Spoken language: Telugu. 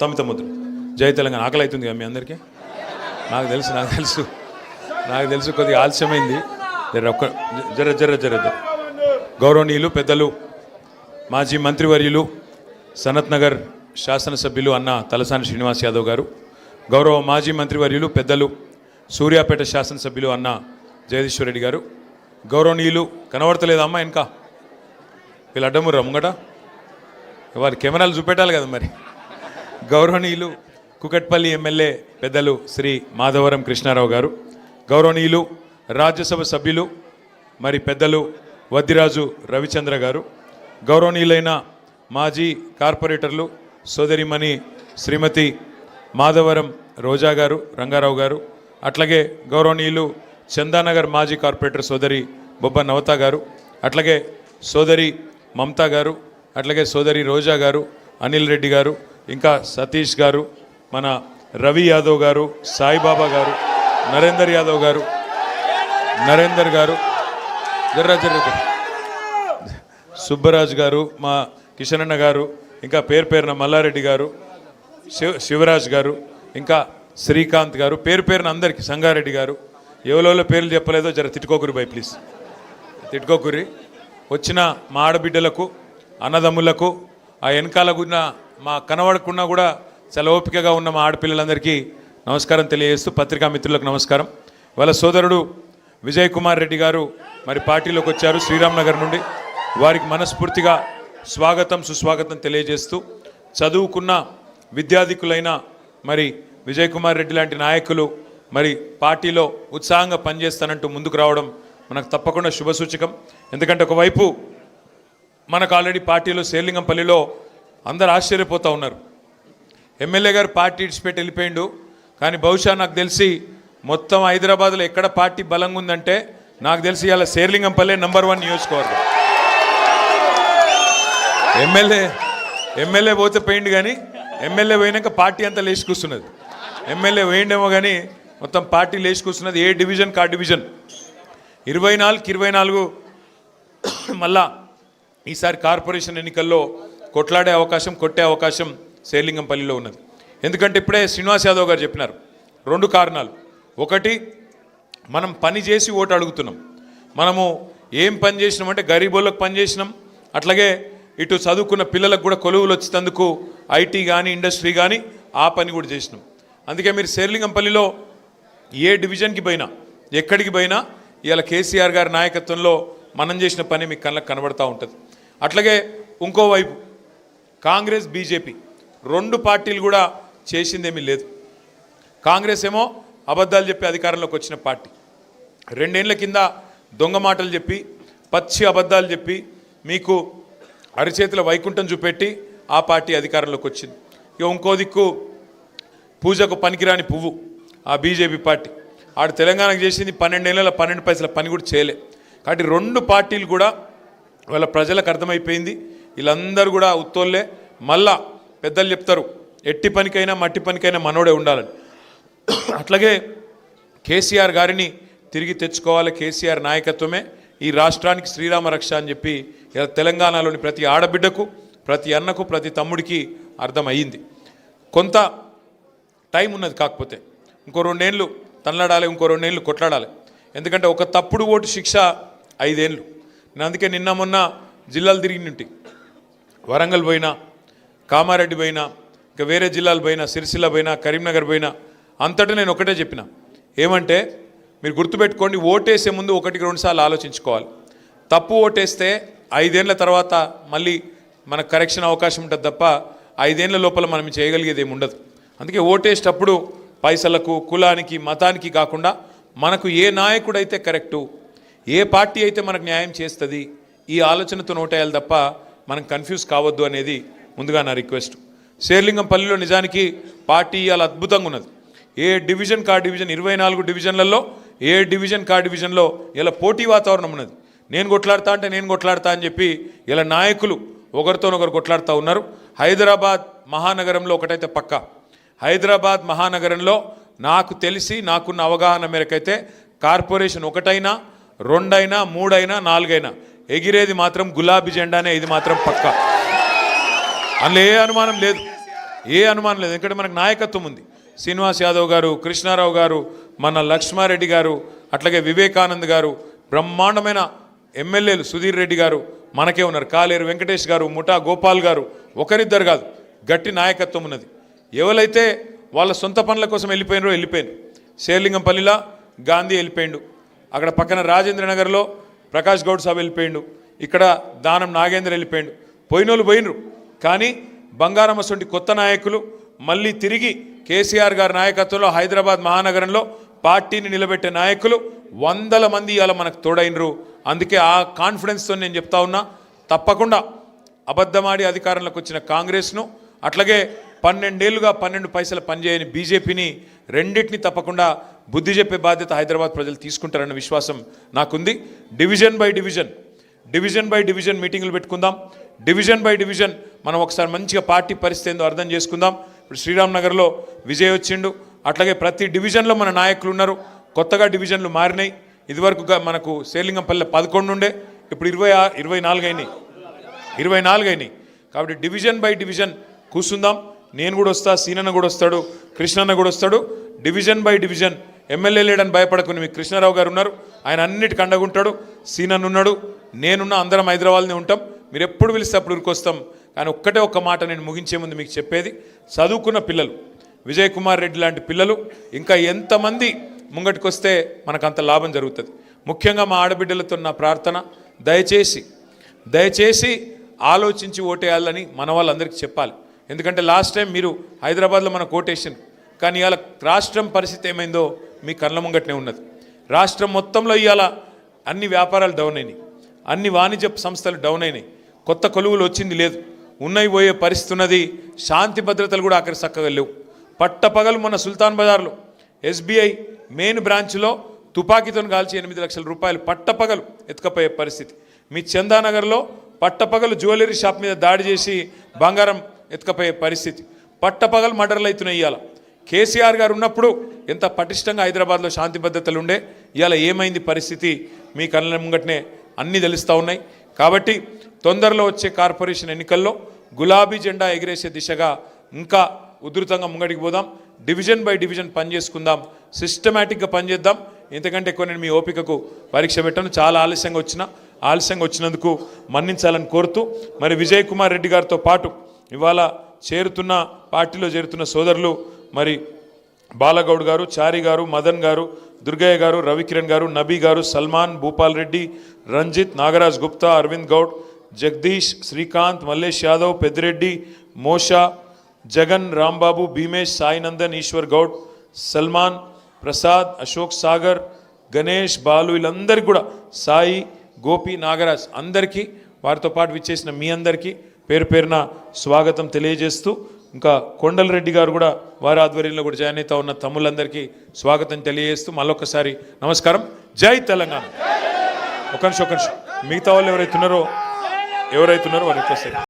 తమిత ముద్ర. జై తెలంగాణ. ఆకలి అవుతుంది కదా మీ అందరికీ? నాకు తెలుసు కొద్దిగా ఆలస్యమైంది. జర గౌరవనీయులు పెద్దలు మాజీ మంత్రివర్యులు సనత్ నగర్ శాసనసభ్యులు అన్న తలసాని శ్రీనివాస్ యాదవ్ గారు, గౌరవ మాజీ మంత్రివర్యులు పెద్దలు సూర్యాపేట శాసనసభ్యులు అన్న జగదీశ్వర్ రెడ్డి గారు, గౌరవనీయులు కనబడతలేదా అమ్మ ఇంకా వీళ్ళు అడ్డముర్రా ముంగట వారి కెమెరాలు చూపెట్టాలి కదా మరి. గౌరవనీయులు కుకట్పల్లి ఎమ్మెల్యే పెద్దలు శ్రీ మాధవరం కృష్ణారావు గారు, గౌరవనీయులు రాజ్యసభ సభ్యులు మరి పెద్దలు వద్దిరాజు రవిచంద్ర గారు, గౌరవనీయులైన మాజీ కార్పొరేటర్లు సోదరిమణి శ్రీమతి మాధవరం రోజా గారు, రంగారావు గారు, అట్లాగే గౌరవనీయులు చందానగర్ మాజీ కార్పొరేటర్ సోదరి బొబ్బ నవత గారు, అట్లాగే సోదరి మమతా గారు, అట్లాగే సోదరి రోజా గారు, అనిల్ రెడ్డి గారు, ఇంకా సతీష్ గారు, మన రవి యాదవ్ గారు, సాయిబాబా గారు, నరేందర్ యాదవ్ గారు, నరేందర్ గారు, సుబ్బరాజ్ గారు, మా కిషనన్న గారు, ఇంకా పేరున మల్లారెడ్డి గారు, శివరాజ్ గారు, ఇంకా శ్రీకాంత్ గారు, పేరున అందరికీ, సంగారెడ్డి గారు, ఎవరెవరో పేర్లు చెప్పలేదో జర తిట్టుకోకురి బై ప్లీజ్, తిట్టుకోకురి. వచ్చిన మా ఆడబిడ్డలకు అన్నదమ్ములకు ఆ వెనకాల ఉన్న మా కనబడకుండా కూడా చాలా ఓపికగా ఉన్న మా ఆడపిల్లలందరికీ నమస్కారం తెలియజేస్తూ పత్రికా మిత్రులకు నమస్కారం. వాళ్ళ సోదరుడు విజయ్ కుమార్ రెడ్డి గారు మరి పార్టీలోకి వచ్చారు శ్రీరామ్ నగర్ నుండి. వారికి మనస్ఫూర్తిగా స్వాగతం సుస్వాగతం తెలియజేస్తూ చదువుకున్న విద్యాధికులైన మరి విజయ్ కుమార్ రెడ్డి లాంటి నాయకులు మరి పార్టీలో ఉత్సాహంగా పనిచేస్తానంటూ ముందుకు రావడం మనకు తప్పకుండా శుభసూచకం. ఎందుకంటే ఒకవైపు మనకు ఆల్రెడీ పార్టీలో శేర్లింగంపల్లిలో అందరు ఆశ్చర్యపోతూ ఉన్నారు. ఎమ్మెల్యే గారు పార్టీ ఇడిచిపెట్టి వెళ్ళిపోయిండు, కానీ బహుశా నాకు తెలిసి మొత్తం హైదరాబాద్లో ఎక్కడ పార్టీ బలంగా ఉందంటే నాకు తెలిసి ఇలా శేర్లింగంపల్లి నంబర్ 1 నియోజకవర్గం. ఎమ్మెల్యే పోతే పోయిండు, కానీ ఎమ్మెల్యే పోయినాక పార్టీ అంతా లేచి కూర్చున్నది. ఎమ్మెల్యే పోయిండేమో కానీ మొత్తం పార్టీ లేచి కూర్చున్నది. ఏ డివిజన్ కా డివిజన్ 24 మళ్ళా ఈసారి కార్పొరేషన్ ఎన్నికల్లో కొట్లాడే అవకాశం, కొట్టే అవకాశం శేర్లింగంపల్లిలో ఉన్నది. ఎందుకంటే ఇప్పుడే శ్రీనివాస్ యాదవ్ గారు చెప్పినారు 2 కారణాలు. ఒకటి, మనం పని చేసి ఓటు అడుగుతున్నాం. మనము ఏం పని చేసినామంటే గరీబోళ్ళకు పని చేసినాం, అట్లాగే ఇటు చదువుకున్న పిల్లలకు కూడా కొలువులు వచ్చేందుకు ఐటీ కానీ ఇండస్ట్రీ కానీ ఆ పని కూడా చేసినాం. అందుకే మీరు శేర్లింగంపల్లిలో ఏ డివిజన్కి పోయినా ఎక్కడికి పోయినా ఇవాళ కేసీఆర్ గారి నాయకత్వంలో మనం చేసిన పని మీకు కళ్ళకు కనబడతా ఉంటుంది. అట్లాగే ఇంకోవైపు కాంగ్రెస్ బీజేపీ 2 పార్టీలు కూడా చేసిందేమీ లేదు. కాంగ్రెస్ ఏమో అబద్ధాలు చెప్పి అధికారంలోకి వచ్చిన పార్టీ, 2 ఏళ్ల కింద దొంగ మాటలు చెప్పి పచ్చి అబద్ధాలు చెప్పి మీకు అరిచేతుల వైకుంఠం చూపెట్టి ఆ పార్టీ అధికారంలోకి వచ్చింది. ఇక ఇంకో దిక్కు పూజకు పనికిరాని పువ్వు ఆ బీజేపీ పార్టీ, ఆడు తెలంగాణకు చేసింది 12 ఏళ్ళ 12 పైసల పని కూడా చేయలే. కాబట్టి 2 పార్టీలు కూడా వాళ్ళ ప్రజలకు అర్థమైపోయింది వీళ్ళందరూ కూడా ఉత్తోళ్ళే. మళ్ళా పెద్దలు చెప్తారు ఎట్టి పనికైనా మట్టి పనికైనా మనోడే ఉండాలని. అట్లాగే కేసీఆర్ గారిని తిరిగి తెచ్చుకోవాలి, కేసీఆర్ నాయకత్వమే ఈ రాష్ట్రానికి శ్రీరామ రక్ష అని చెప్పి ఇలా తెలంగాణలోని ప్రతి ఆడబిడ్డకు, ప్రతి అన్నకు, ప్రతి తమ్ముడికి అర్థమయ్యింది. కొంత టైం ఉన్నది, కాకపోతే ఇంకో 2 ఏళ్ళు తనలాడాలి, ఇంకో 2 ఏళ్ళు కొట్లాడాలి. ఎందుకంటే ఒక తప్పుడు ఓటు శిక్ష 5 ఏళ్ళు. నేను అందుకే నిన్న మొన్న జిల్లాలు తిరిగి వరంగల్ పోయినా, కామారెడ్డి పోయినా, ఇంకా వేరే జిల్లాలు పోయినా, సిరిసిల్ల పోయినా, కరీంనగర్ పోయినా, అంతటా నేను ఒకటే చెప్పిన, ఏమంటే మీరు గుర్తుపెట్టుకోండి, ఓటేసే ముందు 1-2 సార్లు ఆలోచించుకోవాలి. తప్పు ఓటేస్తే 5 ఏళ్ల తర్వాత మళ్ళీ మనకు కరెక్షన్ అవకాశం ఉంటుంది తప్ప 5 ఏళ్ల లోపల మనం చేయగలిగేది ఏమి ఉండదు. అందుకే ఓటేసేటప్పుడు పైసలకు, కులానికి, మతానికి కాకుండా మనకు ఏ నాయకుడైతే కరెక్టు, ఏ పార్టీ అయితే మనకు న్యాయం చేస్తుంది, ఈ ఆలోచనతో ఓటేయాలి తప్ప మనం కన్ఫ్యూజ్ కావద్దు అనేది ముందుగా నా రిక్వెస్ట్. శేర్లింగంపల్లిలో నిజానికి పార్టీ ఇవాళ అద్భుతంగా ఉన్నది. ఏ డివిజన్ కా డివిజన్ 24 డివిజన్లలో ఏ డివిజన్ కా డివిజన్లో ఇలా పోటీ వాతావరణం ఉన్నది. నేను కొట్లాడతా అంటే నేను కొట్లాడతా అని చెప్పి ఇలా నాయకులు ఒకరితోనొకరు కొట్లాడుతూ ఉన్నారు. హైదరాబాద్ మహానగరంలో ఒకటైతే పక్కా, హైదరాబాద్ మహానగరంలో నాకు తెలిసి నాకున్న అవగాహన మేరకైతే కార్పొరేషన్ 1 అయినా 2 అయినా 3 అయినా 4 అయినా ఎగిరేది మాత్రం గులాబీ జెండానే, ఇది మాత్రం పక్కా, అందులో ఏ అనుమానం లేదు. ఏ అనుమానం లేదు. ఎందుకంటే మనకు నాయకత్వం ఉంది. శ్రీనివాస్ యాదవ్ గారు, కృష్ణారావు గారు, మన లక్ష్మారెడ్డి గారు, అట్లాగే వివేకానంద్ గారు, బ్రహ్మాండమైన ఎమ్మెల్యేలు సుధీర్ రెడ్డి గారు మనకే ఉన్నారు. కాలేరు వెంకటేష్ గారు, ముఠా గోపాల్ గారు, ఒకరిద్దరు కాదు, గట్టి నాయకత్వం ఉన్నది. ఎవరైతే వాళ్ళ సొంత పనుల కోసం వెళ్ళిపోయినారో వెళ్ళిపోయారు. శేర్లింగంపల్లిలో గాంధీ వెళ్ళిపోయిండు, అక్కడ పక్కన రాజేంద్ర నగర్లో ప్రకాష్ గౌడ్ సాబ్ వెళ్ళిపోయిండు, ఇక్కడ దానం నాగేంద్ర వెళ్ళిపోయిండు. పోయినోళ్ళు పోయినరు. కానీ బంగారం అసొంటి కొత్త నాయకులు మళ్ళీ తిరిగి కేసీఆర్ గారి నాయకత్వంలో హైదరాబాద్ మహానగరంలో పార్టీని నిలబెట్టే నాయకులు వందల మంది ఇవాళ మనకు తోడైనరు. అందుకే ఆ కాన్ఫిడెన్స్తో నేను చెప్తా ఉన్నా, తప్పకుండా అబద్ధమాడి అధికారంలోకి వచ్చిన కాంగ్రెస్ను, అట్లాగే 12 ఏళ్లుగా 12 పైసలు పనిచేయని బీజేపీని, రెండింటిని తప్పకుండా బుద్ధి చెప్పే బాధ్యత హైదరాబాద్ ప్రజలు తీసుకుంటారన్న విశ్వాసం నాకుంది. డివిజన్ బై డివిజన్ మీటింగులు పెట్టుకుందాం. డివిజన్ బై డివిజన్ మనం ఒకసారి మంచిగా పార్టీ పరిస్థితి ఏందో అర్థం చేసుకుందాం. ఇప్పుడు శ్రీరామ్ నగర్లో విజయ్ వచ్చిండు, అట్లాగే ప్రతి డివిజన్లో మన నాయకులు ఉన్నారు. కొత్తగా డివిజన్లు మారినాయి. ఇదివరకు మనకు శేర్లింగంపల్లి 11 ఉండే, ఇప్పుడు 24 అయినాయి. కాబట్టి డివిజన్ బై డివిజన్ కూర్చుందాం. నేను కూడా వస్తా, సీనన్న కూడా వస్తాడు, కృష్ణన్న కూడా వస్తాడు. డివిజన్ బై డివిజన్ ఎమ్మెల్యే లేడని భయపడకుని మీకు కృష్ణారావు గారు ఉన్నారు, ఆయన అన్నిటికీ అండగుంటాడు. సీనన్న ఉన్నాడు, నేనున్నా, అందరం హైదరాబాద్నే ఉంటాం. మీరు ఎప్పుడు పిలిస్తే అప్పుడు ఉరికొస్తాం. కానీ ఒక్క మాట నేను ముగించే ముందు మీకు చెప్పేది, చదువుకున్న పిల్లలు, విజయ్ కుమార్ రెడ్డి లాంటి పిల్లలు ఇంకా ఎంతమంది ముంగటికి వస్తే మనకు అంత లాభం జరుగుతుంది. ముఖ్యంగా మా ఆడబిడ్డలతో నా ప్రార్థన, దయచేసి ఆలోచించి ఓటేయాలని మన వాళ్ళందరికీ చెప్పాలి. ఎందుకంటే లాస్ట్ టైం మీరు హైదరాబాద్లో మనకు ఓటేసారు, కానీ ఇవాళ రాష్ట్రం పరిస్థితి ఏమైందో మీ కళ్ళ ముంగట్నే ఉన్నది. రాష్ట్రం మొత్తంలో ఇవాళ అన్ని వ్యాపారాలు డౌన్ అయినాయి, అన్ని వాణిజ్య సంస్థలు డౌన్ అయినాయి, కొత్త కొలువులు వచ్చింది లేదు, ఉన్నాయి పోయే పరిస్థితి ఉన్నది. శాంతి భద్రతలు కూడా అక్కడ చక్కగా లేవు. పట్టపగలు మన సుల్తాన్ బజార్లో SBI మెయిన్ బ్రాంచ్లో తుపాకీతో కాల్చి 8 లక్షల రూపాయలు పట్టపగలు ఎత్తుకపోయే పరిస్థితి. మీ చందానగర్లో పట్టపగలు జ్యువెలరీ షాప్ మీద దాడి చేసి బంగారం ఎత్తుకపోయే పరిస్థితి. పట్టపగలు మర్డర్లు అవుతున్నాయి. ఇవాళ కేసీఆర్ గారు ఉన్నప్పుడు ఎంత పటిష్టంగా హైదరాబాద్లో శాంతి భద్రతలు ఉండే, ఇవాళ ఏమైంది పరిస్థితి మీ కళ్ళ ముంగట్నే అన్నీ తెలుస్తూ ఉన్నాయి. కాబట్టి తొందరలో వచ్చే కార్పొరేషన్ ఎన్నికల్లో గులాబీ జెండా ఎగిరేసే దిశగా ఇంకా ఉధృతంగా ముంగడికి పోదాం. డివిజన్ బై డివిజన్ పనిచేసుకుందాం, సిస్టమేటిక్గా పనిచేద్దాం. ఇంతకంటే ఎక్కువ నేను మీ ఓపికకు పరీక్ష పెట్టాను. చాలా ఆలస్యంగా వచ్చినందుకు మన్నించాలని కోరుతూ, మరి విజయ్ కుమార్ రెడ్డి గారితో పాటు ఇవాళ పార్టీలో చేరుతున్న సోదరులు మరి బాలగౌడ్ గారు, చారి గారు, మదన్ గారు, దుర్గయ్య గారు, రవికిరణ్ గారు, నబీ గారు, సల్మాన్, భూపాల్ రెడ్డి, రంజిత్, నాగరాజ్ గుప్తా, అరవింద్ గౌడ్, జగదీష్, శ్రీకాంత్, మల్లేష్ యాదవ్, పెద్దిరెడ్డి, మోషా, జగన్, రాంబాబు, భీమేష్, సాయినందన్, ఈశ్వర్ గౌడ్, సల్మాన్, ప్రసాద్, అశోక్ సాగర్, గణేష్, బాలు, వీళ్ళందరికీ కూడా, సాయి, గోపి, నాగరాజ్, అందరికీ, వారితో పాటు విచ్చేసిన మీ అందరికీ పేరు పేరున స్వాగతం తెలియజేస్తూ, ఇంకా కొండలరెడ్డి గారు కూడా వారి ఆధ్వర్యంలో కూడా జాయిన్ అవుతా ఉన్న తమ్ముళ్ళందరికీ స్వాగతం తెలియజేస్తూ మళ్ళొకసారి నమస్కారం. జై తెలంగాణ. ఒక నిమిషం మిగతా వాళ్ళు ఎవరైతున్నారో వారు రిక్వెస్ట్